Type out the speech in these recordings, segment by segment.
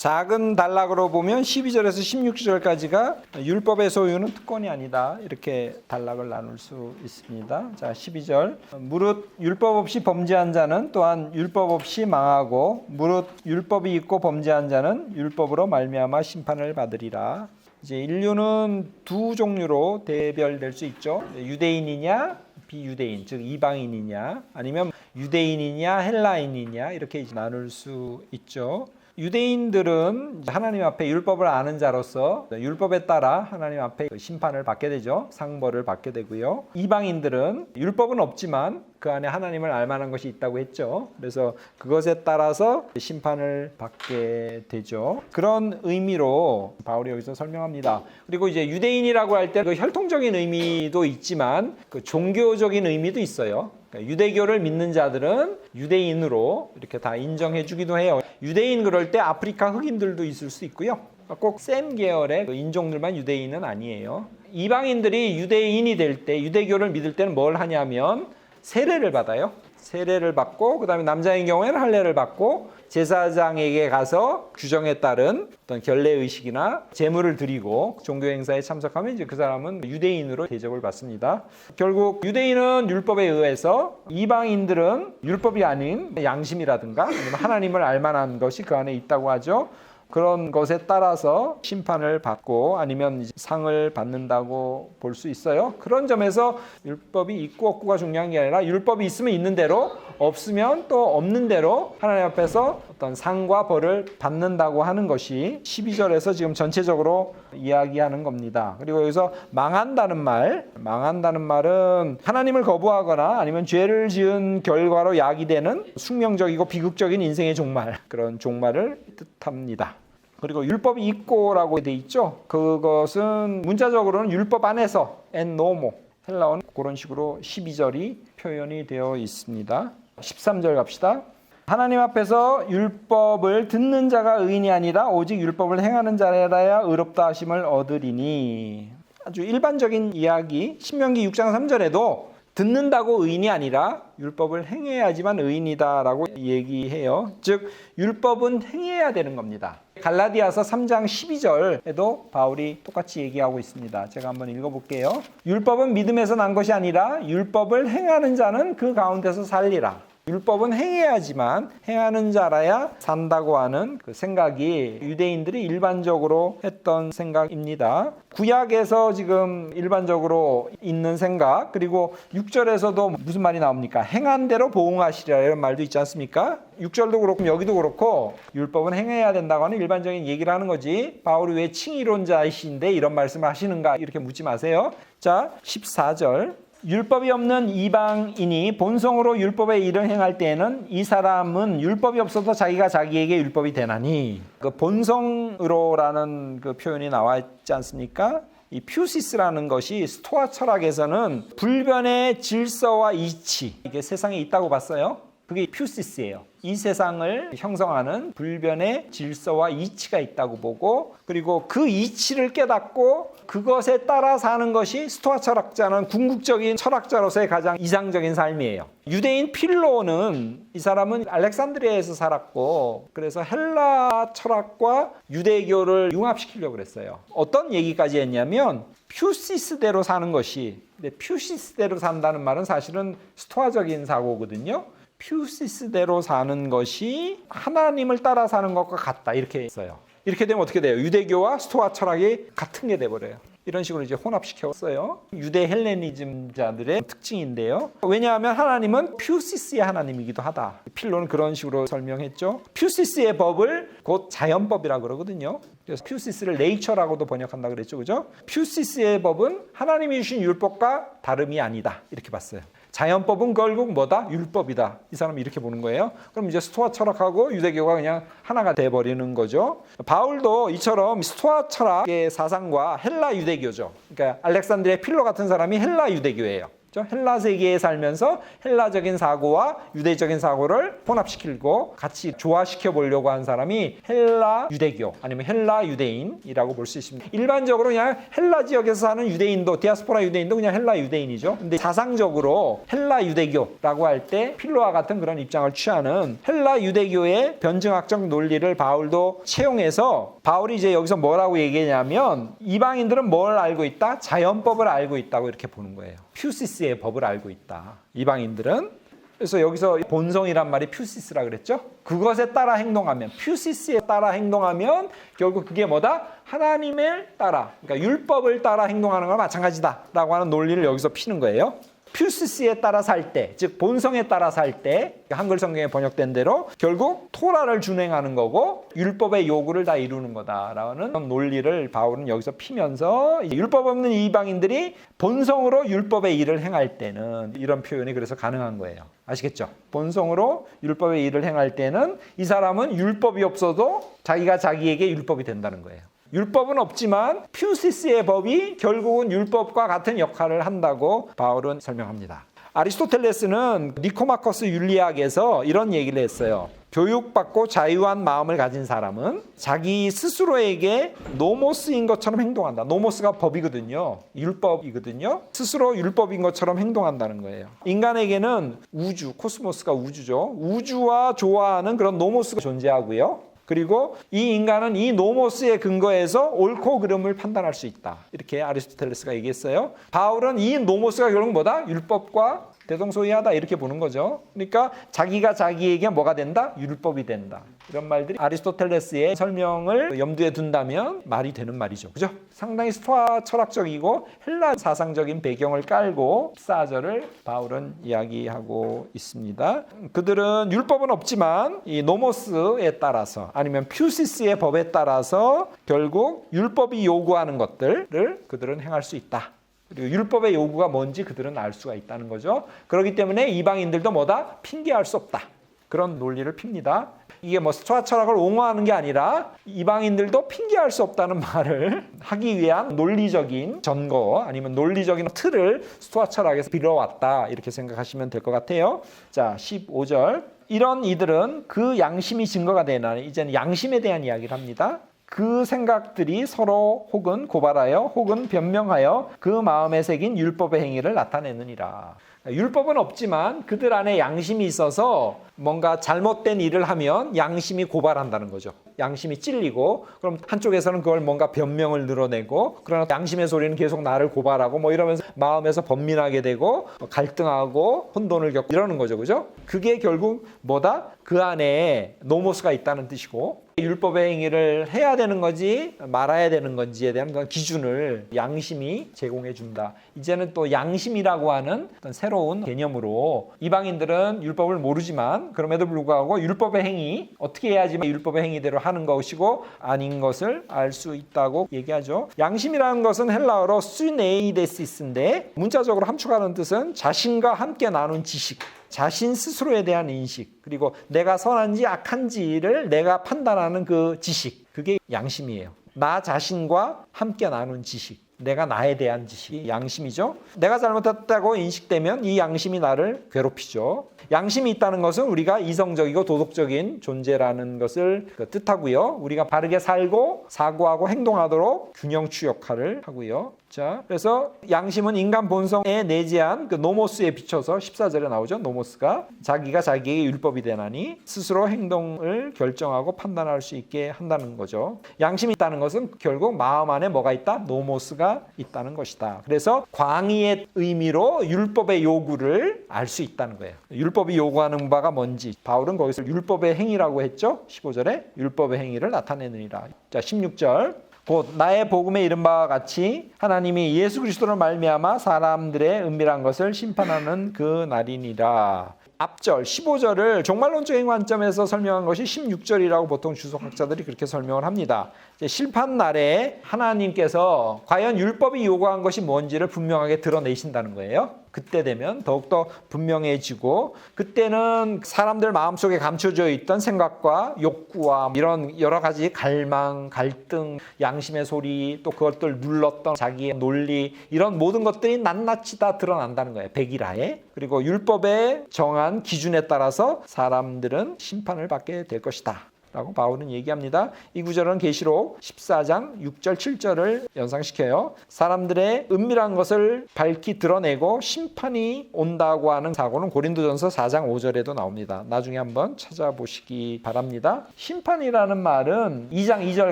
작은 단락으로 보면 12절에서 16절까지가 율법의 소유는 특권이 아니다. 이렇게 단락을 나눌 수 있습니다. 자, 12절. 무릇 율법 없이 범죄한 자는 또한 율법 없이 망하고 무릇 율법이 있고 범죄한 자는 율법으로 말미암아 심판을 받으리라. 이제 인류는 두 종류로 대별될 수 있죠. 유대인이냐 비유대인, 즉 이방인이냐 아니면 유대인이냐 헬라인이냐 이렇게 나눌 수 있죠. 유대인들은 하나님 앞에 율법을 아는 자로서 율법에 따라 하나님 앞에 심판을 받게 되죠. 상벌을 받게 되고요. 이방인들은 율법은 없지만 그 안에 하나님을 알 만한 것이 있다고 했죠. 그래서 그것에 따라서 심판을 받게 되죠. 그런 의미로 바울이 여기서 설명합니다. 그리고 이제 유대인이라고 할 때 그 혈통적인 의미도 있지만 그 종교적인 의미도 있어요. 유대교를 믿는 자들은 유대인으로 이렇게 다 인정해 주기도 해요. 유대인 그럴 때 아프리카 흑인들도 있을 수 있고요. 꼭 셈 계열의 인종들만 유대인은 아니에요. 이방인들이 유대인이 될 때, 유대교를 믿을 때는 뭘 하냐면 세례를 받아요. 세례를 받고 그다음에 남자인 경우에는 할례를 받고 제사장에게 가서 규정에 따른 어떤 결례 의식이나 제물을 드리고 종교 행사에 참석하면 이제 그 사람은 유대인으로 대접을 받습니다. 결국 유대인은 율법에 의해서 이방인들은 율법이 아닌 양심이라든가 아니면 하나님을 알 만한 것이 그 안에 있다고 하죠. 그런 것에 따라서 심판을 받고 아니면 상을 받는다고 볼 수 있어요. 그런 점에서 율법이 있고 없고가 중요한 게 아니라 율법이 있으면 있는 대로 없으면 또 없는 대로 하나님 앞에서 어떤 상과 벌을 받는다고 하는 것이 12절에서 지금 전체적으로 이야기하는 겁니다. 그리고 여기서 망한다는 말은 하나님을 거부하거나 아니면 죄를 지은 결과로 야기되는 숙명적이고 비극적인 인생의 종말, 그런 종말을 뜻합니다. 그리고 율법이 있고라고 돼 있죠. 그것은 문자적으로는 율법 안에서 en nomo, 헬라어는 그런 식으로 12절이 표현이 되어 있습니다. 13절 갑시다. 하나님 앞에서 율법을 듣는 자가 의인이 아니라 오직 율법을 행하는 자라야 의롭다 하심을 얻으리니. 아주 일반적인 이야기, 신명기 6장 3절에도 듣는다고 의인이 아니라 율법을 행해야지만 의인이다라고 얘기해요. 즉 율법은 행해야 되는 겁니다. 갈라디아서 3장 12절에도 바울이 똑같이 얘기하고 있습니다. 제가 한번 읽어볼게요. 율법은 믿음에서 난 것이 아니라 율법을 행하는 자는 그 가운데서 살리라. 율법은 행해야지만 행하는 자라야 산다고 하는 그 생각이 유대인들이 일반적으로 했던 생각입니다. 구약에서 지금 일반적으로 있는 생각, 그리고 6절에서도 무슨 말이 나옵니까? 행한 대로 보응하시리라 이런 말도 있지 않습니까? 6절도 그렇고 여기도 그렇고 율법은 행해야 된다고 하는 일반적인 얘기를 하는 거지, 바울이 왜 칭의론자이신데 이런 말씀을 하시는가 이렇게 묻지 마세요. 자, 14절. 율법이 없는 이방인이 본성으로 율법의 일을 행할 때에는 이 사람은 율법이 없어도 자기가 자기에게 율법이 되나니. 그 본성으로라는 그 표현이 나와 있지 않습니까? 이 퓨시스라는 것이 스토아 철학에서는 불변의 질서와 이치, 이게 세상에 있다고 봤어요. 그게 퓨시스예요. 이 세상을 형성하는 불변의 질서와 이치가 있다고 보고, 그리고 그 이치를 깨닫고 그것에 따라 사는 것이 스토아 철학자는 궁극적인 철학자로서의 가장 이상적인 삶이에요. 유대인 필로는, 이 사람은 알렉산드리아에서 살았고 그래서 헬라 철학과 유대교를 융합시키려고 그랬어요. 어떤 얘기까지 했냐면 퓨시스대로 사는 것이, 근데 퓨시스대로 산다는 말은 사실은 스토아적인 사고거든요. 퓨시스대로 사는 것이 하나님을 따라 사는 것과 같다, 이렇게 했어요. 이렇게 되면 어떻게 돼요? 유대교와 스토아 철학이 같은 게 돼버려요. 이런 식으로 이제 혼합시켰어요. 유대 헬레니즘자들의 특징인데요. 왜냐하면 하나님은 퓨시스의 하나님이기도 하다. 필로는 그런 식으로 설명했죠. 퓨시스의 법을 곧 자연법이라고 그러거든요. 그래서 퓨시스를 네이처라고도 번역한다 그랬죠, 그죠? 퓨시스의 법은 하나님이 주신 율법과 다름이 아니다, 이렇게 봤어요. 자연법은 결국 뭐다? 율법이다. 이 사람이 이렇게 보는 거예요. 그럼 이제 스토아 철학하고 유대교가 그냥 하나가 돼버리는 거죠. 바울도 이처럼 스토아 철학의 사상과 헬라 유대교죠. 그러니까 알렉산드리아 필로 같은 사람이 헬라 유대교예요. 헬라 세계에 살면서 헬라적인 사고와 유대적인 사고를 혼합시키고 같이 조화시켜 보려고 한 사람이 헬라 유대교 아니면 헬라 유대인이라고 볼 수 있습니다. 일반적으로 그냥 헬라 지역에서 사는 유대인도 디아스포라 유대인도 그냥 헬라 유대인이죠. 근데 사상적으로 헬라 유대교라고 할 때 필로와 같은 그런 입장을 취하는 헬라 유대교의 변증학적 논리를 바울도 채용해서 바울이 이제 여기서 뭐라고 얘기하냐면 이방인들은 뭘 알고 있다? 자연법을 알고 있다고 이렇게 보는 거예요. 퓨시스의 법을 알고 있다. 이방인들은. 그래서 여기서 본성이란 말이 퓨시스라 그랬죠? 그것에 따라 행동하면, 퓨시스에 따라 행동하면 결국 그게 뭐다? 하나님을 따라, 그러니까 율법을 따라 행동하는 거랑 마찬가지다라고 하는 논리를 여기서 피는 거예요. 퓨시스에 따라 살 때, 즉 본성에 따라 살 때 한글 성경에 번역된 대로 결국 토라를 준행하는 거고 율법의 요구를 다 이루는 거다라는 논리를 바울은 여기서 피면서 율법 없는 이방인들이 본성으로 율법의 일을 행할 때는 이런 표현이 그래서 가능한 거예요. 아시겠죠? 본성으로 율법의 일을 행할 때는 이 사람은 율법이 없어도 자기가 자기에게 율법이 된다는 거예요. 율법은 없지만 퓨시스의 법이 결국은 율법과 같은 역할을 한다고 바울은 설명합니다. 아리스토텔레스는 니코마코스 윤리학에서 이런 얘기를 했어요. 교육받고 자유한 마음을 가진 사람은 자기 스스로에게 노모스인 것처럼 행동한다. 노모스가 법이거든요. 율법이거든요. 스스로 율법인 것처럼 행동한다는 거예요. 인간에게는 우주, 코스모스가 우주죠. 우주와 조화하는 그런 노모스가 존재하고요. 그리고 이 인간은 이 노모스의 근거에서 옳고 그름을 판단할 수 있다. 이렇게 아리스토텔레스가 얘기했어요. 바울은 이 노모스가 결국 뭐다? 율법과 대동소이하다 이렇게 보는 거죠. 그러니까 자기가 자기에게 뭐가 된다? 율법이 된다. 이런 말들이 아리스토텔레스의 설명을 염두에 둔다면 말이 되는 말이죠. 그죠? 상당히 스토아 철학적이고 헬라 사상적인 배경을 깔고 14절을 바울은 이야기하고 있습니다. 그들은 율법은 없지만 이 노모스에 따라서 아니면 퓨시스의 법에 따라서 결국 율법이 요구하는 것들을 그들은 행할 수 있다. 그리고 율법의 요구가 뭔지 그들은 알 수가 있다는 거죠. 그렇기 때문에 이방인들도 뭐다? 핑계할 수 없다. 그런 논리를 핍니다. 이게 뭐 스토아 철학을 옹호하는 게 아니라 이방인들도 핑계할 수 없다는 말을 하기 위한 논리적인 전거 아니면 논리적인 틀을 스토아 철학에서 빌어왔다. 이렇게 생각하시면 될 것 같아요. 자, 15절. 이런 이들은 그 양심이 증거가 되나니 이제는 양심에 대한 이야기를 합니다. 그 생각들이 서로 혹은 고발하여 혹은 변명하여 그 마음에 새긴 율법의 행위를 나타내느니라. 율법은 없지만 그들 안에 양심이 있어서 뭔가 잘못된 일을 하면 양심이 고발한다는 거죠. 양심이 찔리고 그럼 한쪽에서는 그걸 뭔가 변명을 늘어내고 그러나 양심의 소리는 계속 나를 고발하고 뭐 이러면서 마음에서 번민하게 되고 갈등하고 혼돈을 겪고 이러는 거죠. 그죠? 그게 결국 뭐다? 그 안에 노모스가 있다는 뜻이고 율법의 행위를 해야 되는 건지 말아야 되는 건지에 대한 그런 기준을 양심이 제공해 준다. 이제는 또 양심이라고 하는 어떤 새로운 개념으로 이방인들은 율법을 모르지만 그럼에도 불구하고 율법의 행위 어떻게 해야지 율법의 행위대로 하는 것이고 아닌 것을 알 수 있다고 얘기하죠. 양심이라는 것은 헬라어로 수네이데시스인데 문자적으로 함축하는 뜻은 자신과 함께 나눈 지식, 자신 스스로에 대한 인식, 그리고 내가 선한지 악한지를 내가 판단하는 그 지식, 그게 양심이에요. 나 자신과 함께 나눈 지식, 내가 나에 대한 지식이 양심이죠. 내가 잘못했다고 인식되면 이 양심이 나를 괴롭히죠. 양심이 있다는 것은 우리가 이성적이고 도덕적인 존재라는 것을 뜻하고요. 우리가 바르게 살고 사고하고 행동하도록 균형추 역할을 하고요. 자, 그래서 양심은 인간 본성에 내재한 그 노모스에 비춰서 14절에 나오죠. 노모스가 자기가 자기에게 율법이 되나니 스스로 행동을 결정하고 판단할 수 있게 한다는 거죠. 양심이 있다는 것은 결국 마음 안에 뭐가 있다? 노모스가 있다는 것이다. 그래서 광의의 의미로 율법의 요구를 알 수 있다는 거예요. 율법이 요구하는 바가 뭔지 바울은 거기서 율법의 행위라고 했죠. 15절에 율법의 행위를 나타내느니라. 자, 16절. 곧 나의 복음에 이른 바와 같이 하나님이 예수 그리스도로 말미암아 사람들의 은밀한 것을 심판하는 그 날이니라. 앞절 15절을 종말론적인 관점에서 설명한 것이 16절이라고 보통 주석학자들이 그렇게 설명을 합니다. 이제 심판 날에 하나님께서 과연 율법이 요구한 것이 뭔지를 분명하게 드러내신다는 거예요. 그때 되면 더욱더 분명해지고, 그때는 사람들 마음속에 감춰져 있던 생각과 욕구와 이런 여러 가지 갈망, 갈등, 양심의 소리, 또 그것들 눌렀던 자기의 논리, 이런 모든 것들이 낱낱이 다 드러난다는 거예요. 백일하에. 그리고 율법에 정한 기준에 따라서 사람들은 심판을 받게 될 것이다 라고 바울은 얘기합니다. 이 구절은 계시록 14장 6절 7절을 연상시켜요. 사람들의 은밀한 것을 밝히 드러내고 심판이 온다고 하는 사고는 고린도전서 4장 5절에도 나옵니다. 나중에 한번 찾아보시기 바랍니다. 심판이라는 말은 2장 2절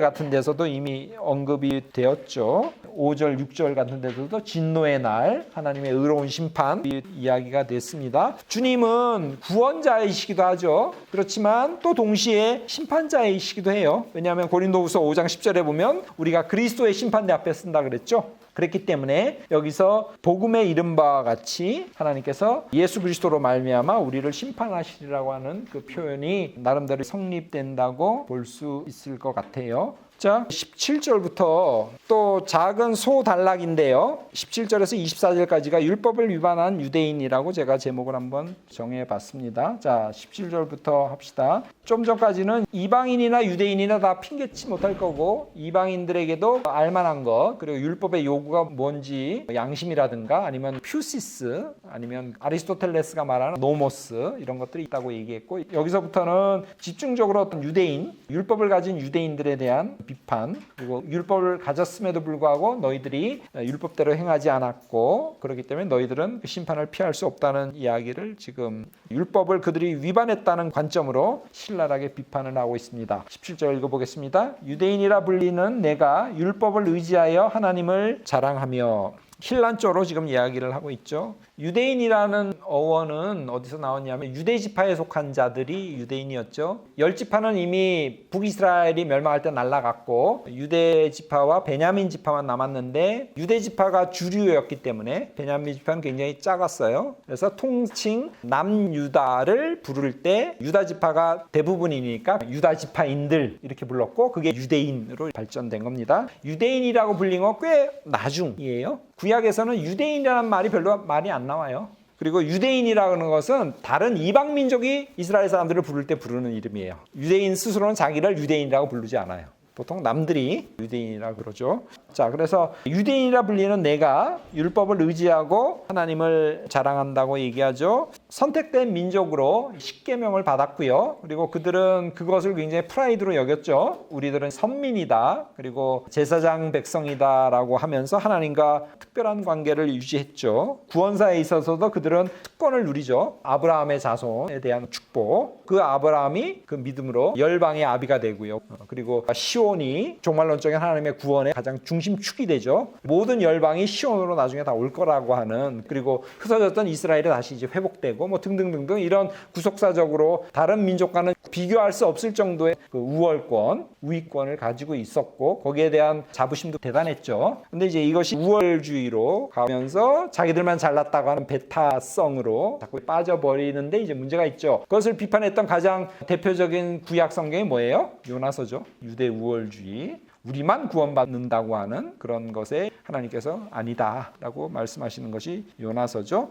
같은 데서도 이미 언급이 되었죠. 5절 6절 같은 데서도 진노의 날, 하나님의 의로운 심판 이야기가 됐습니다. 주님은 구원자이시기도 하죠. 그렇지만 또 동시에 심판자이시기도 해요. 왜냐하면 고린도후서 5장 10절에 보면 우리가 그리스도의 심판대 앞에 쓴다 그랬죠. 그랬기 때문에 여기서 복음에 이른 바와 같이 하나님께서 예수 그리스도로 말미암아 우리를 심판하시리라고 하는 그 표현이 나름대로 성립된다고 볼 수 있을 것 같아요. 자, 17절부터 또 작은 소단락인데요. 17절에서 24절까지가 율법을 위반한 유대인이라고 제가 제목을 한번 정해봤습니다. 자, 17절부터 합시다. 좀 전까지는 이방인이나 유대인이나 다 핑계치 못할 거고, 이방인들에게도 알만한 것, 그리고 율법의 요구가 뭔지 양심이라든가 아니면 퓨시스, 아니면 아리스토텔레스가 말하는 노모스, 이런 것들이 있다고 얘기했고, 여기서부터는 집중적으로 어떤 유대인, 율법을 가진 유대인들에 대한 비판, 그리고 율법을 가졌음에도 불구하고 너희들이 율법대로 행하지 않았고 그렇기 때문에 너희들은 그 심판을 피할 수 없다는 이야기를 지금 율법을 그들이 위반했다는 관점으로 신랄하게 비판을 하고 있습니다. 17절 읽어보겠습니다. 유대인이라 불리는 내가 율법을 의지하여 하나님을 자랑하며, 힐란조로 지금 이야기를 하고 있죠. 유대인이라는 어원은 어디서 나왔냐면 유대지파에 속한 자들이 유대인이었죠. 10지파는 이미 북이스라엘이 멸망할 때 날아갔고 유대지파와 베냐민 지파만 남았는데, 유대지파가 주류였기 때문에 베냐민 지파는 굉장히 작았어요. 그래서 통칭 남유다를 부를 때 유다지파가 대부분이니까 유다지파인들 이렇게 불렀고, 그게 유대인으로 발전된 겁니다. 유대인이라고 불린 건 꽤 나중이에요. 구약에서는 유대인이라는 말이 별로 말이 안 나와요. 그리고 유대인이라는 것은 다른 이방 민족이 이스라엘 사람들을 부를 때 부르는 이름이에요. 유대인 스스로는 자기를 유대인이라고 부르지 않아요. 보통 남들이 유대인이라고 그러죠. 자, 그래서 유대인이라 불리는 내가 율법을 의지하고 하나님을 자랑한다고 얘기하죠. 선택된 민족으로 십계명을 받았고요. 그리고 그들은 그것을 굉장히 프라이드로 여겼죠. 우리들은 선민이다, 그리고 제사장 백성이다라고 하면서 하나님과 특별한 관계를 유지했죠. 구원사에 있어서도 그들은 특권을 누리죠. 아브라함의 자손에 대한 축복. 그 아브라함이 그 믿음으로 열방의 아비가 되고요. 그리고 시온이 종말론적인 하나님의 구원의 가장 중심축이 되죠. 모든 열방이 시온으로 나중에 다 올 거라고 하는, 그리고 흩어졌던 이스라엘이 다시 이제 회복되고 뭐 등등등등, 이런 구속사적으로 다른 민족과는 비교할 수 없을 정도의 그 우월권, 우위권을 가지고 있었고 거기에 대한 자부심도 대단했죠. 근데 이제 이것이 우월주의로 가면서 자기들만 잘났다고 하는 배타성으로 자꾸 빠져버리는데 이제 문제가 있죠. 그것을 비판했던 가장 대표적인 구약 성경이 뭐예요? 요나서죠. 유대 우월주의. 우리만 구원받는다고 하는 그런 것에 하나님께서 아니다라고 말씀하시는 것이 요나서죠.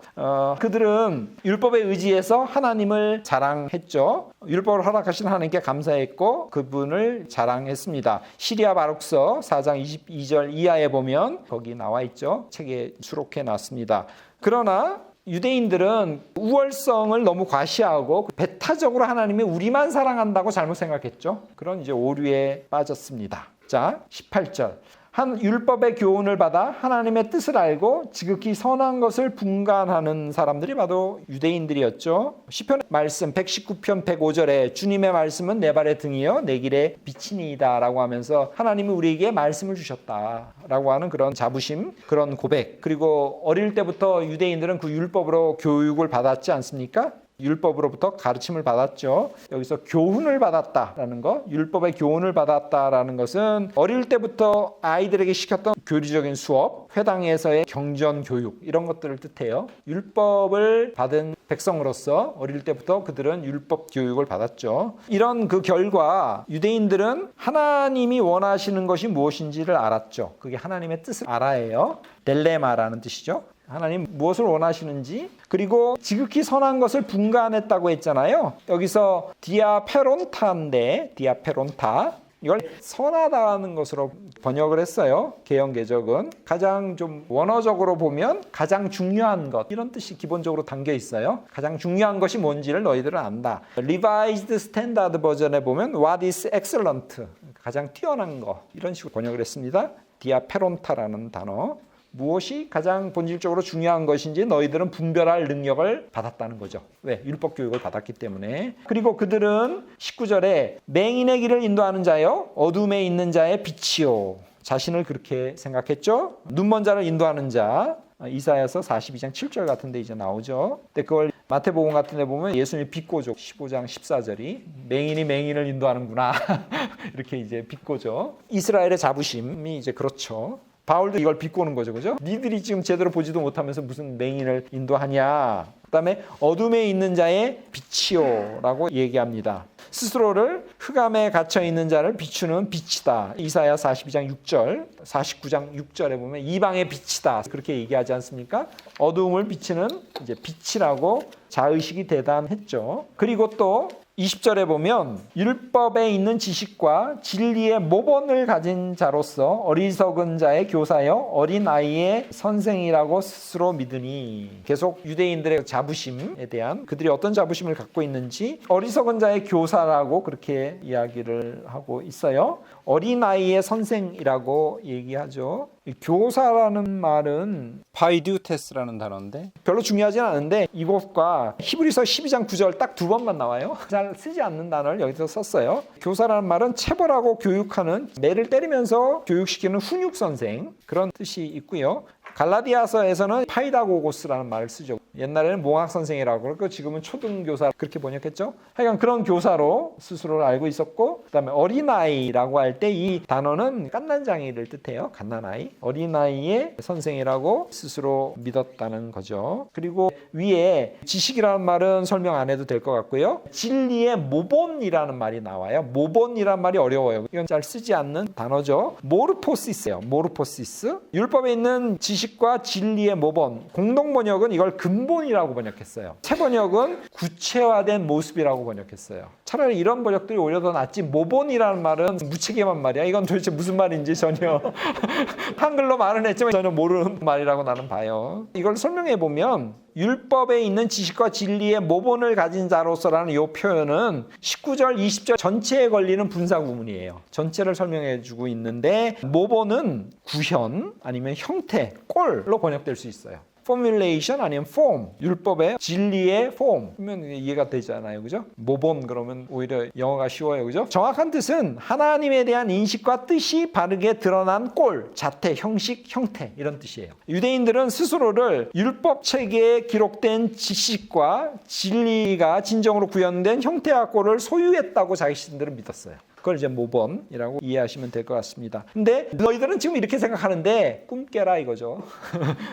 그들은 율법에 의지해서 하나님을 자랑했죠. 율법을 허락하신 하나님께 감사했고 그분을 자랑했습니다. 시리아 바룩서 4장 22절 이하에 보면 거기 나와 있죠. 책에 수록해 놨습니다. 그러나 유대인들은 우월성을 너무 과시하고 배타적으로 하나님이 우리만 사랑한다고 잘못 생각했죠. 그런 이제 오류에 빠졌습니다. 자, 18절. 한 율법의 교훈을 받아 하나님의 뜻을 알고 지극히 선한 것을 분간하는 사람들이 바로 유대인들이었죠. 시편 말씀 119편 105절에 주님의 말씀은 내 발의 등이요 내 길의 빛이니이다 라고 하면서 하나님이 우리에게 말씀을 주셨다라고 하는 그런 자부심, 그런 고백. 그리고 어릴 때부터 유대인들은 그 율법으로 교육을 받았지 않습니까? 율법으로부터 가르침을 받았죠. 여기서 교훈을 받았다라는 거, 율법의 교훈을 받았다라는 것은 어릴 때부터 아이들에게 시켰던 교리적인 수업, 회당에서의 경전 교육 이런 것들을 뜻해요. 율법을 받은 백성으로서 어릴 때부터 그들은 율법 교육을 받았죠. 이런 그 결과 유대인들은 하나님이 원하시는 것이 무엇인지를 알았죠. 그게 하나님의 뜻을 알아예요. 델레마라는 뜻이죠. 하나님 무엇을 원하시는지, 그리고 지극히 선한 것을 분간했다고 했잖아요. 여기서 디아페론타인데, 디아페론타, 이걸 선하다는 것으로 번역을 했어요. 개역개적은. 가장 좀 원어적으로 보면 가장 중요한 것, 이런 뜻이 기본적으로 담겨 있어요. 가장 중요한 것이 뭔지를 너희들은 안다. Revised Standard 버전에 보면 What is excellent, 가장 뛰어난 거, 이런 식으로 번역을 했습니다. 디아페론타라는 단어. 무엇이 가장 본질적으로 중요한 것인지 너희들은 분별할 능력을 받았다는 거죠. 왜? 율법 교육을 받았기 때문에. 그리고 그들은 19절에 맹인의 길을 인도하는 자요, 어둠에 있는 자의 빛이요. 자신을 그렇게 생각했죠. 눈먼 자를 인도하는 자. 이사야서 42장 7절 같은 데 이제 나오죠. 근데 그걸 마태복음 같은 데 보면 예수님이 비꼬죠. 15장 14절이 맹인이 맹인을 인도하는구나. 이렇게 이제 비꼬죠. 이스라엘의 자부심이 이제 그렇죠. 바울도 이걸 비꼬는 거죠. 그죠? 니들이 지금 제대로 보지도 못하면서 무슨 맹인을 인도하냐. 그다음에 어둠에 있는 자의 빛이요 라고 얘기합니다. 스스로를 흑암에 갇혀 있는 자를 비추는 빛이다. 이사야 42장 6절, 49장 6절에 보면 이방의 빛이다. 그렇게 얘기하지 않습니까? 어둠을 비치는 이제 빛이라고 자의식이 대단했죠. 그리고 또 20절에 보면 율법에 있는 지식과 진리의 모본을 가진 자로서 어리석은 자의 교사여 어린 아이의 선생이라고 스스로 믿으니. 계속 유대인들의 자부심에 대한, 그들이 어떤 자부심을 갖고 있는지 어리석은 자의 교사라고 그렇게 이야기를 하고 있어요. 어린 아이의 선생이라고 얘기하죠. 교사라는 말은 바이듀테스라는 단어인데 별로 중요하진 않은데 이것과 히브리서 12장 9절 딱 두 번만 나와요. 잘 쓰지 않는 단어를 여기서 썼어요. 교사라는 말은 체벌하고 교육하는, 매를 때리면서 교육시키는 훈육 선생, 그런 뜻이 있고요. 갈라디아서에서는 파이다고고스라는 말을 쓰죠. 옛날에는 몽학 선생이라고 그러고 지금은 초등교사 그렇게 번역했죠. 하여간 그런 교사로 스스로를 알고 있었고, 그다음에 어린아이라고 할 때 이 단어는 갓난장이를 뜻해요. 갓난아이. 어린아이의 선생이라고 스스로 믿었다는 거죠. 그리고 위에 지식이라는 말은 설명 안 해도 될 것 같고요. 진리의 모본이라는 말이 나와요. 모본이라는 말이 어려워요. 이건 잘 쓰지 않는 단어죠. 모르포시스예요. 모르포시스. 율법에 있는 지식과 진리의 모본. 공동 번역은 이걸 근본이라고 번역했어요. 새 번역은 구체화된 모습이라고 번역했어요. 차라리 이런 번역들이 오히려 더 낫지. 모본이라는 말은 무책임한 말이야. 이건 도대체 무슨 말인지 전혀 한글로 말은 했지만 전혀 모르는 말이라고 나는 봐요. 이걸 설명해 보면 율법에 있는 지식과 진리의 모본을 가진 자로서라는 이 표현은 19절, 20절 전체에 걸리는 분사 구문이에요. 전체를 설명해 주고 있는데 모본은 구현 아니면 형태, 꼴로 번역될 수 있어요. formulation 아니면 form, 율법의 진리의 form 그러면 이해가 되잖아요. 그죠? 모본 그러면 오히려 영어가 쉬워요. 그죠? 정확한 뜻은 하나님에 대한 인식과 뜻이 바르게 드러난 꼴, 자태, 형식, 형태 이런 뜻이에요. 유대인들은 스스로를 율법 체계에 기록된 지식과 진리가 진정으로 구현된 형태와 꼴을 소유했다고 자신들은 믿었어요. 그걸 이제 모본이라고 이해하시면 될 것 같습니다. 근데 너희들은 지금 이렇게 생각하는데 꿈 깨라 이거죠.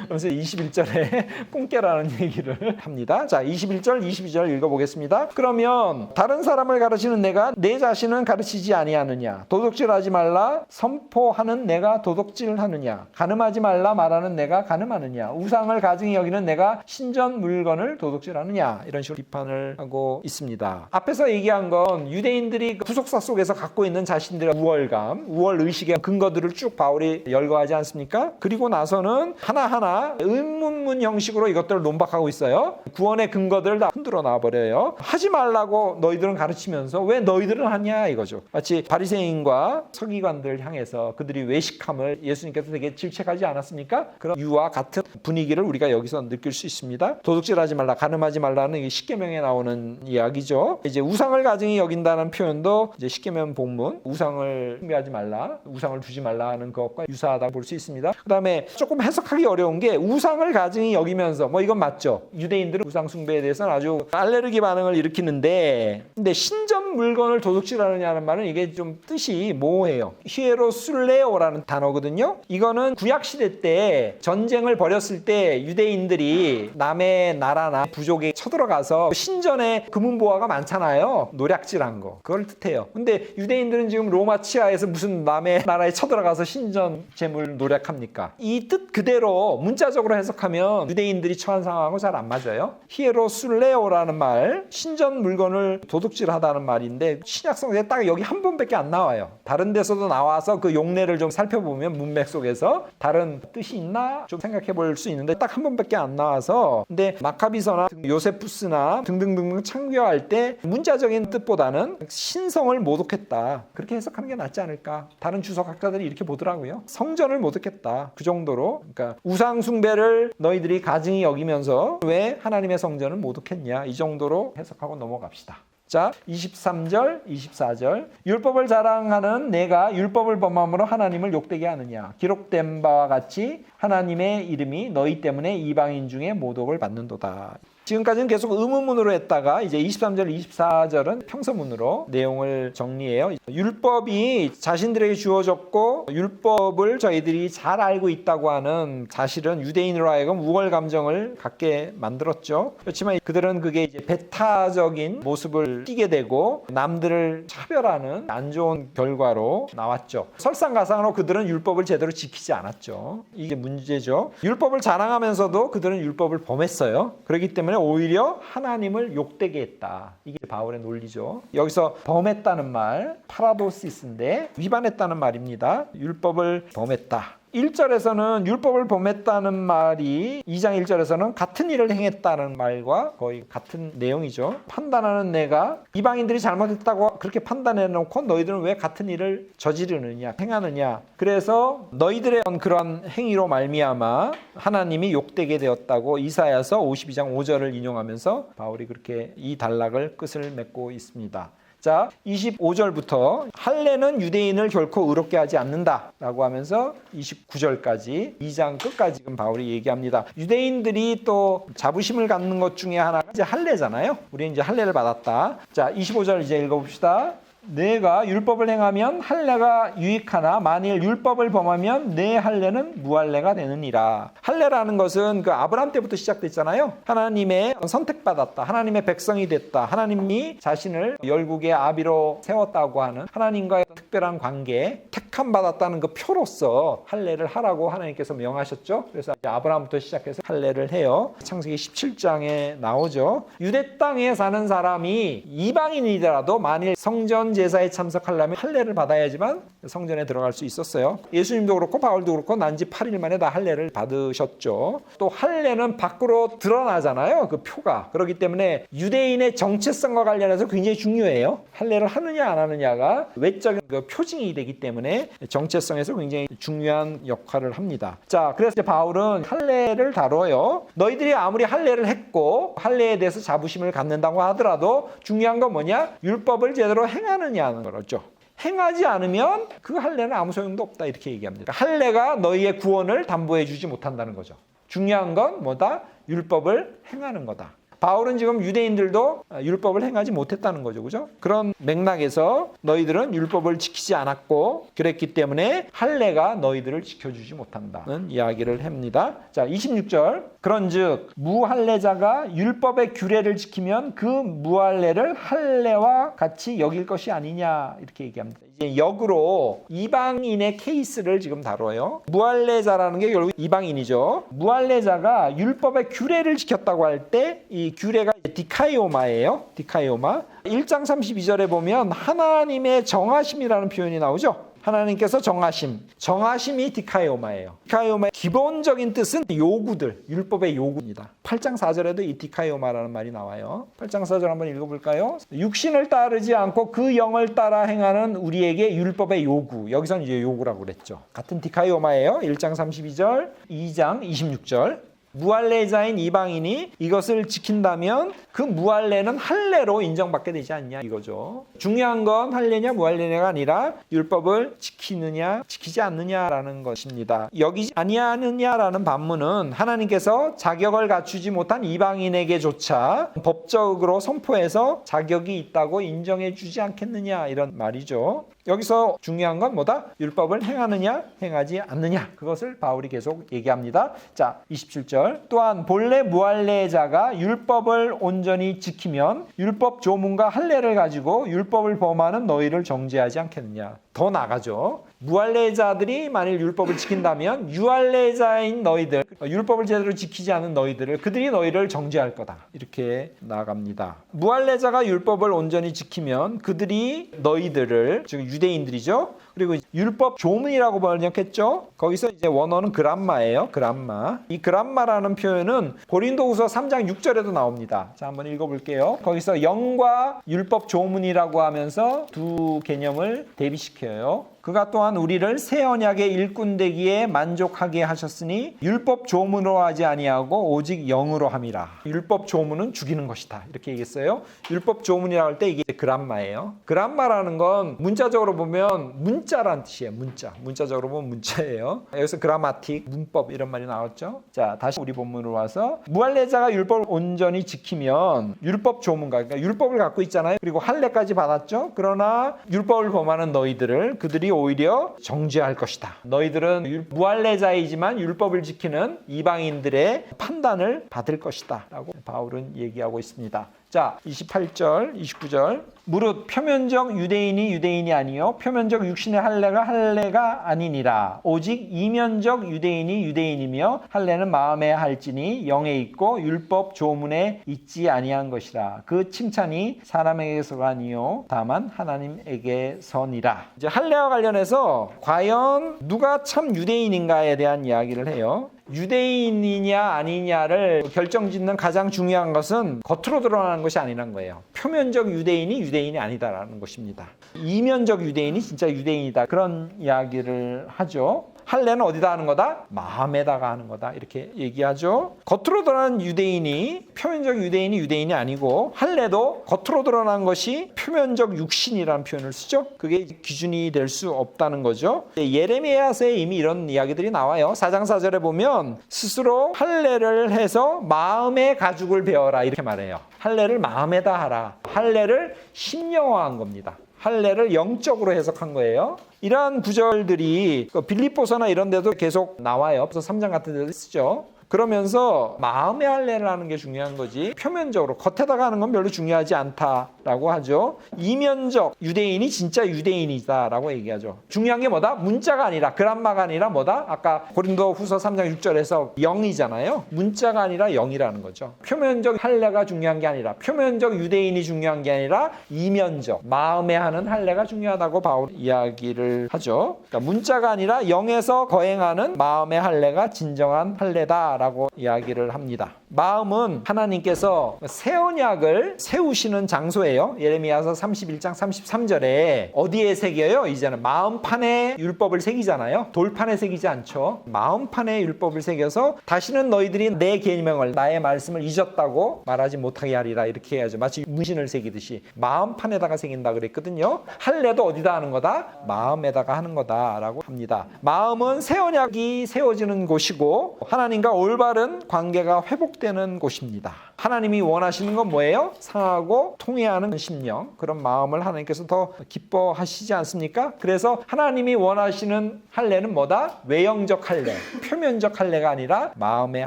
그래서 21절에 꿈 깨라는 얘기를 합니다. 자, 21절, 22절 읽어보겠습니다. 그러면 다른 사람을 가르치는 내가 내 자신은 가르치지 아니하느냐? 도둑질하지 말라 선포하는 내가 도둑질하느냐? 가늠하지 말라 말하는 내가 가늠하느냐? 우상을 가증히 여기는 내가 신전 물건을 도둑질하느냐? 이런 식으로 비판을 하고 있습니다. 앞에서 얘기한 건 유대인들이 구속사 속에서 갖고 있는 자신들의 우월감, 우월의식의 근거들을 쭉 바울이 열거하지 않습니까? 그리고 나서는 하나하나 의문문 형식으로 이것들을 논박하고 있어요. 구원의 근거들을 다 흔들어 놔버려요. 하지 말라고 너희들은 가르치면서 왜 너희들은 하냐 이거죠. 마치 바리새인과 서기관들 향해서 그들이 외식함을 예수님께서 되게 질책하지 않았습니까? 그런 유와 같은 분위기를 우리가 여기서 느낄 수 있습니다. 도둑질하지 말라, 가늠하지 말라는 십계명에 나오는 이야기죠. 이제 우상을 가증히 여긴다는 표현도 이제 십계명 했던 본문, 우상을 숭배하지 말라, 우상을 두지 말라 하는 것과 유사하다고 볼 수 있습니다. 그 다음에 조금 해석하기 어려운 게 우상을 가증히 여기면서 뭐 이건 맞죠. 유대인들은 우상 숭배에 대해서는 아주 알레르기 반응을 일으키는데, 근데 신전 물건을 도둑질하느냐는 말은 이게 좀 뜻이 모호해요. 히에로술레오라는 단어거든요. 이거는 구약시대 때 전쟁을 벌였을 때 유대인들이 남의 나라나 부족에 쳐들어가서 신전에 금은보화가 많잖아요. 노략질한 거. 그걸 뜻해요. 근데 유대인들은 지금 로마 치하에서 무슨 남의 나라에 쳐들어가서 신전 재물 노략합니까? 이 뜻 그대로 문자적으로 해석하면 유대인들이 처한 상황하고 잘 안 맞아요. 히에로술레오라는 말, 신전 물건을 도둑질하다는 말인데 신약성경에 딱 여기 한 번밖에 안 나와요. 다른 데서도 나와서 그 용례를 좀 살펴보면 문맥 속에서 다른 뜻이 있나 좀 생각해 볼 수 있는데 딱 한 번밖에 안 나와서, 근데 마카비서나 요세푸스나 등등등 창교할 때 문자적인 뜻보다는 신성을 모독했다, 그렇게 해석하는 게 낫지 않을까. 다른 주석학자들이 이렇게 보더라고요. 성전을 모독했다, 그 정도로. 그러니까 우상 숭배를 너희들이 가증히 여기면서 왜 하나님의 성전을 모독했냐, 이 정도로 해석하고 넘어갑시다. 자, 23절, 24절. 율법을 자랑하는 내가 율법을 범함으로 하나님을 욕되게 하느냐. 기록된 바와 같이 하나님의 이름이 너희 때문에 이방인 중에 모독을 받는도다. 지금까지는 계속 의문문으로 했다가 이제 23절, 24절은 평서문으로 내용을 정리해요. 율법이 자신들에게 주어졌고 율법을 저희들이 잘 알고 있다고 하는 사실은 유대인으로 하여금 우월 감정을 갖게 만들었죠. 그렇지만 그들은 그게 이제 배타적인 모습을 띠게 되고 남들을 차별하는 안 좋은 결과로 나왔죠. 설상가상으로 그들은 율법을 제대로 지키지 않았죠. 이게 문제죠. 율법을 자랑하면서도 그들은 율법을 범했어요. 그렇기 때문에 오히려 하나님을 욕되게 했다. 이게 바울의 논리죠. 여기서 범했다는 말, 파라도시스인데 위반했다는 말입니다. 율법을 범했다. 1절에서는 율법을 범했다는 말이 2장 1절에서는 같은 일을 행했다는 말과 거의 같은 내용이죠. 판단하는 내가 이방인들이 잘못했다고 그렇게 판단해놓고 너희들은 왜 같은 일을 저지르느냐, 행하느냐. 그래서 너희들의 그런 행위로 말미암아 하나님이 욕되게 되었다고 이사야서 52장 5절을 인용하면서 바울이 그렇게 이 단락을 끝을 맺고 있습니다. 자, 25절부터 할례는 유대인을 결코 의롭게 하지 않는다 라고 하면서 29절까지 2장 끝까지 지금 바울이 얘기합니다. 유대인들이 또 자부심을 갖는 것 중에 하나가 이제 할례잖아요. 우리는 이제 할례를 받았다. 자, 25절 이제 읽어봅시다. 내가 율법을 행하면 할례가 유익하나 만일 율법을 범하면 내 할례는 무할례가 되느니라. 할례라는 것은 그 아브라함 때부터 시작됐잖아요. 하나님의 선택받았다, 하나님의 백성이 됐다, 하나님이 자신을 열국의 아비로 세웠다고 하는 하나님과의 특별한 관계, 택함 받았다는 그 표로서 할례를 하라고 하나님께서 명하셨죠. 그래서 아브라함부터 시작해서 할례를 해요. 창세기 17장에 나오죠. 유대 땅에 사는 사람이 이방인이더라도 만일 성전 제사에 참석하려면 할례를 받아야지만 성전에 들어갈 수 있었어요. 예수님도 그렇고 바울도 그렇고 난지 8일 만에 다 할례를 받으셨죠. 또 할례는 밖으로 드러나잖아요. 그 표가. 그렇기 때문에 유대인의 정체성과 관련해서 굉장히 중요해요. 할례를 하느냐 안 하느냐가 외적인 그 표징이 되기 때문에 정체성에서 굉장히 중요한 역할을 합니다. 자, 그래서 이제 바울은 할례를 다뤄요. 너희들이 아무리 할례를 했고 할례에 대해서 자부심을 갖는다고 하더라도 중요한 건 뭐냐? 율법을 제대로 행하느냐는 거죠. 행하지 않으면 그 할례는 아무 소용도 없다, 이렇게 얘기합니다. 할례가 너희의 구원을 담보해 주지 못한다는 거죠. 중요한 건 뭐다? 율법을 행하는 거다. 바울은 지금 유대인들도 율법을 행하지 못했다는 거죠. 그죠? 그런 맥락에서 너희들은 율법을 지키지 않았고 그랬기 때문에 할례가 너희들을 지켜주지 못한다는 이야기를 합니다. 자, 26절. 그런즉 무할례자가 율법의 규례를 지키면 그 무할례를 할례와 같이 여길 것이 아니냐, 이렇게 얘기합니다. 이제 역으로 이방인의 케이스를 지금 다뤄요. 무할례자라는 게 결국 이방인이죠. 무할례자가 율법의 규례를 지켰다고 할 때 이 규례가 디카이오마예요. 디카이오마. 1장 32절에 보면 하나님의 정하심이라는 표현이 나오죠. 하나님께서 정하심이 디카이오마예요. 디카이오마의 기본적인 뜻은 요구들, 율법의 요구입니다. 8장 4절에도 이 디카이오마라는 말이 나와요. 8장 4절 한번 읽어볼까요? 육신을 따르지 않고 그 영을 따라 행하는 우리에게 율법의 요구. 여기서는 이제 요구라고 그랬죠. 같은 디카이오마예요. 1장 32절, 2장 26절. 무할례자인 이방인이 이것을 지킨다면 그 무할례는 할례로 인정받게 되지 않냐 이거죠. 중요한 건 할례냐 무할례냐가 아니라 율법을 지키느냐 지키지 않느냐라는 것입니다. 여기지 아니하느냐라는 반문은 하나님께서 자격을 갖추지 못한 이방인에게조차 법적으로 선포해서 자격이 있다고 인정해 주지 않겠느냐 이런 말이죠. 여기서 중요한 건 뭐다? 율법을 행하느냐 행하지 않느냐 그것을 바울이 계속 얘기합니다. 자 27절 또한 본래 무할례자가 율법을 온전히 지키면 율법 조문과 할례를 가지고 율법을 범하는 너희를 정죄하지 않겠느냐. 더 나가죠. 무할례자들이 만일 율법을 지킨다면 유할례자인 너희들 율법을 제대로 지키지 않은 너희들을 그들이 너희를 정죄할 거다. 이렇게 나갑니다. 무할례자가 율법을 온전히 지키면 그들이 너희들을 즉 유대인들이죠. 그리고 율법 조문이라고 번역했죠. 거기서 이제 원어는 그람마예요. 그람마. 이 그람마라는 표현은 고린도후서 3장 6절에도 나옵니다. 자, 한번 읽어볼게요. 거기서 영과 율법 조문이라고 하면서 두 개념을 대비시켜요. 그가 또한 우리를 새 언약의 일꾼 되기에 만족하게 하셨으니 율법 조문으로 하지 아니하고 오직 영으로 함이라. 율법 조문은 죽이는 것이다. 이렇게 얘기했어요. 율법 조문이라고 할 때 이게 그람마예요. 그람마라는 건 문자적으로 보면 문자란 뜻이에요. 문자적으로 보면 문자예요. 여기서 그라마틱, 문법 이런 말이 나왔죠. 자, 다시 우리 본문으로 와서 무할례자가 율법을 온전히 지키면 율법 조문가 그러니까 율법을 갖고 있잖아요. 그리고 할례까지 받았죠. 그러나 율법을 범하는 너희들을 그들이 오히려 정죄할 것이다. 너희들은 무할례자이지만 율법을 지키는 이방인들의 판단을 받을 것이다. 라고 바울은 얘기하고 있습니다. 자, 28절, 29절. 무릇 표면적 유대인이 유대인이 아니요 표면적 육신의 할례가 아니니라. 오직 이면적 유대인이 유대인이며 할례는 마음에 할지니 영에 있고 율법 조문에 있지 아니한 것이라. 그 칭찬이 사람에게서가 아니요 다만 하나님에게서니라. 이제 할례와 관련해서 과연 누가 참 유대인인가에 대한 이야기를 해요. 유대인이냐 아니냐를 결정짓는 가장 중요한 것은 겉으로 드러나는 것이 아니란 거예요. 표면적 유대인이 유대인이 아니다라는 것입니다. 이면적 유대인이 진짜 유대인이다. 그런 이야기를 하죠. 할례는 어디다 하는 거다? 마음에다가 하는 거다. 이렇게 얘기하죠. 겉으로 드러나는 유대인이 표면적 유대인이 유대인이 아니고 할례도 겉으로 드러난 것이 표면적 육신이라는 표현을 쓰죠. 그게 기준이 될 수 없다는 거죠. 예레미야서에 이미 이런 이야기들이 나와요. 4장 4절에 보면 스스로 할례를 해서 마음의 가죽을 베어라 이렇게 말해요. 할례를 마음에다 하라. 할례를 심령화한 겁니다. 할례를 영적으로 해석한 거예요. 이러한 구절들이 빌립보서나 이런 데도 계속 나와요. 그래서 3장 같은 데도 쓰죠. 그러면서 마음의 할례를 하는 게 중요한 거지 표면적으로 겉에다가 하는 건 별로 중요하지 않다라고 하죠. 이면적 유대인이 진짜 유대인이다라고 얘기하죠. 중요한 게 뭐다? 문자가 아니라 그람마가 아니라 뭐다? 아까 고린도후서 3장 6절에서 영이잖아요. 문자가 아니라 영이라는 거죠. 표면적 할례가 중요한 게 아니라 표면적 유대인이 중요한 게 아니라 이면적 마음에 하는 할례가 중요하다고 바울 이야기를 하죠. 그러니까 문자가 아니라 영에서 거행하는 마음의 할례가 진정한 할례다 라고 이야기를 합니다. 마음은 하나님께서 새 언약을 세우시는 장소예요. 예레미야서 31장 33절에 어디에 새겨요? 이제는 마음판에 율법을 새기잖아요. 돌판에 새기지 않죠. 마음판에 율법을 새겨서 다시는 너희들이 내 계명을 나의 말씀을 잊었다고 말하지 못하게 하리라 이렇게 해야죠. 마치 문신을 새기듯이 마음판에다가 새긴다 그랬거든요. 할례도 어디다 하는 거다? 마음에다가 하는 거다라고 합니다. 마음은 새 언약이 세워지는 곳이고 하나님과 올바른 관계가 회복되는 곳입니다. 하나님이 원하시는 건 뭐예요? 상하고 통회하는 심령, 그런 마음을 하나님께서 더 기뻐하시지 않습니까? 그래서 하나님이 원하시는 할례는 뭐다? 외형적 할례, 표면적 할례가 아니라 마음의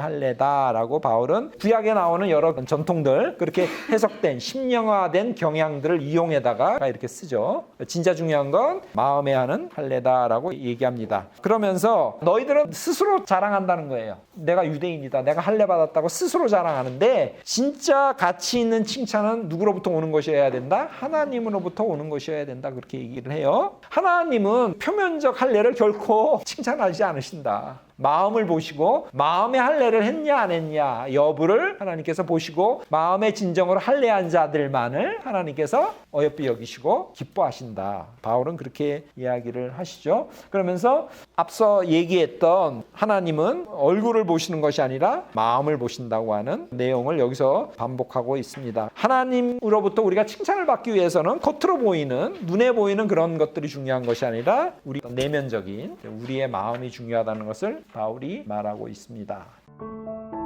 할례다라고 바울은 구약에 나오는 여러 전통들, 그렇게 해석된 심령화된 경향들을 이용해다가 이렇게 쓰죠. 진짜 중요한 건 마음에 하는 할례다라고 얘기합니다. 그러면서 너희들은 스스로 자랑한다는 거예요. 내가 유대인이다, 내가 할례 받았다고 스스로 자랑하는데 진짜 가치 있는 칭찬은 누구로부터 오는 것이어야 된다? 하나님으로부터 오는 것이어야 된다. 그렇게 얘기를 해요. 하나님은 표면적 할례를 결코 칭찬하지 않으신다. 마음을 보시고 마음의 할례를 했냐 안 했냐 여부를 하나님께서 보시고 마음의 진정으로 할례한 자들만을 하나님께서 어여삐 여기시고 기뻐하신다. 바울은 그렇게 이야기를 하시죠. 그러면서 앞서 얘기했던 하나님은 얼굴을 보시는 것이 아니라 마음을 보신다고 하는 내용을 여기서 반복하고 있습니다. 하나님으로부터 우리가 칭찬을 받기 위해서는 겉으로 보이는 눈에 보이는 그런 것들이 중요한 것이 아니라 우리 내면적인 우리의 마음이 중요하다는 것을 바울이 말하고 있습니다.